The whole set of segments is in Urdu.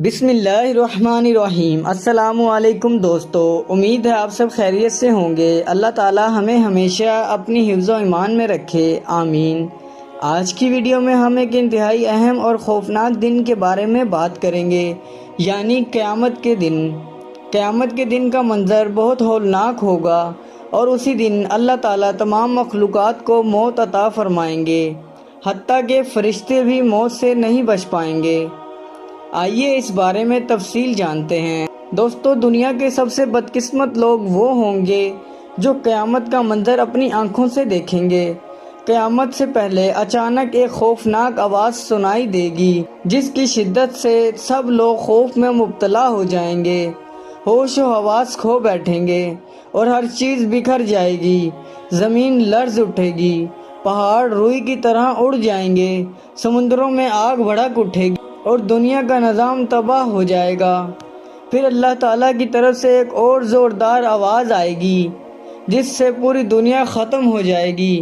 بسم اللہ الرحمن الرحیم۔ السلام علیکم دوستو، امید ہے آپ سب خیریت سے ہوں گے۔ اللہ تعالی ہمیں ہمیشہ اپنی حفظ و ایمان میں رکھے، آمین۔ آج کی ویڈیو میں ہم ایک انتہائی اہم اور خوفناک دن کے بارے میں بات کریں گے، یعنی قیامت کے دن۔ قیامت کے دن کا منظر بہت ہولناک ہوگا، اور اسی دن اللہ تعالی تمام مخلوقات کو موت عطا فرمائیں گے، حتیٰ کہ فرشتے بھی موت سے نہیں بچ پائیں گے۔ آئیے اس بارے میں تفصیل جانتے ہیں۔ دوستو، دنیا کے سب سے بدقسمت لوگ وہ ہوں گے جو قیامت کا منظر اپنی آنکھوں سے دیکھیں گے۔ قیامت سے پہلے اچانک ایک خوفناک آواز سنائی دے گی، جس کی شدت سے سب لوگ خوف میں مبتلا ہو جائیں گے، ہوش و حواس کھو بیٹھیں گے، اور ہر چیز بکھر جائے گی۔ زمین لرز اٹھے گی، پہاڑ روئی کی طرح اڑ جائیں گے، سمندروں میں آگ بھڑک اٹھے گی، اور دنیا کا نظام تباہ ہو جائے گا۔ پھر اللہ تعالیٰ کی طرف سے ایک اور زوردار آواز آئے گی، جس سے پوری دنیا ختم ہو جائے گی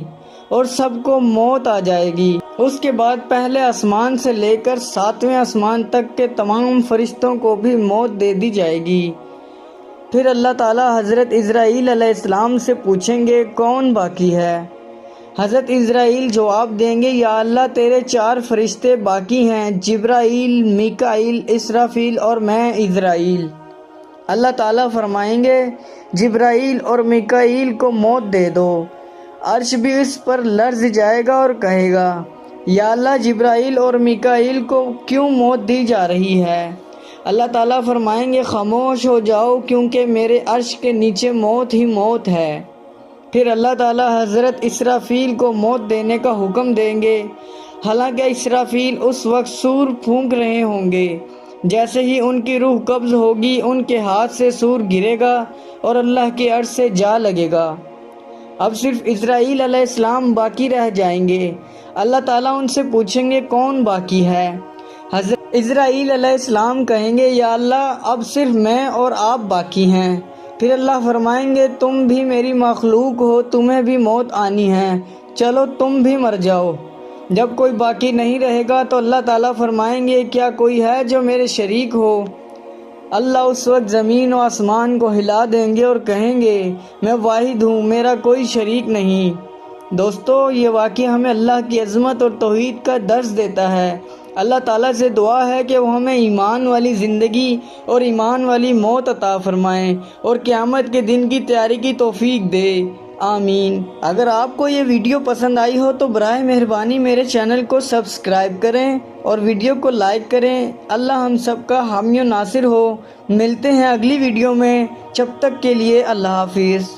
اور سب کو موت آ جائے گی۔ اس کے بعد پہلے آسمان سے لے کر 7ویں آسمان تک کے تمام فرشتوں کو بھی موت دے دی جائے گی۔ پھر اللہ تعالیٰ حضرت اسرائیل علیہ السلام سے پوچھیں گے، کون باقی ہے؟ حضرت اسرائیل جواب دیں گے، یا اللہ، تیرے 4 فرشتے باقی ہیں، جبرائیل، میکائیل، اسرافیل اور میں اسرائیل۔ اللہ تعالیٰ فرمائیں گے، جبرائیل اور میکائیل کو موت دے دو۔ عرش بھی اس پر لرز جائے گا اور کہے گا، یا اللہ، جبرائیل اور میکائیل کو کیوں موت دی جا رہی ہے؟ اللہ تعالیٰ فرمائیں گے، خاموش ہو جاؤ، کیونکہ میرے عرش کے نیچے موت ہی موت ہے۔ پھر اللہ تعالیٰ حضرت اسرافیل کو موت دینے کا حکم دیں گے۔ حالانکہ اسرافیل اس وقت سور پھونک رہے ہوں گے۔ جیسے ہی ان کی روح قبض ہوگی، ان کے ہاتھ سے سور گرے گا اور اللہ کے عرش سے جا لگے گا۔ اب صرف اسرائیل علیہ السلام باقی رہ جائیں گے۔ اللہ تعالیٰ ان سے پوچھیں گے، کون باقی ہے؟ حضرت اسرائیل علیہ السلام کہیں گے، یا اللہ، اب صرف میں اور آپ باقی ہیں۔ پھر اللہ فرمائیں گے، تم بھی میری مخلوق ہو، تمہیں بھی موت آنی ہے، چلو تم بھی مر جاؤ۔ جب کوئی باقی نہیں رہے گا تو اللہ تعالیٰ فرمائیں گے، کیا کوئی ہے جو میرے شریک ہو؟ اللہ اس وقت زمین و آسمان کو ہلا دیں گے اور کہیں گے، میں واحد ہوں، میرا کوئی شریک نہیں۔ دوستو، یہ واقعہ ہمیں اللہ کی عظمت اور توحید کا درس دیتا ہے۔ اللہ تعالیٰ سے دعا ہے کہ وہ ہمیں ایمان والی زندگی اور ایمان والی موت عطا فرمائیں، اور قیامت کے دن کی تیاری کی توفیق دے، آمین۔ اگر آپ کو یہ ویڈیو پسند آئی ہو تو براہ مہربانی میرے چینل کو سبسکرائب کریں اور ویڈیو کو لائک کریں۔ اللہ ہم سب کا حامی و ناصر ہو۔ ملتے ہیں اگلی ویڈیو میں، جب تک کے لیے اللہ حافظ۔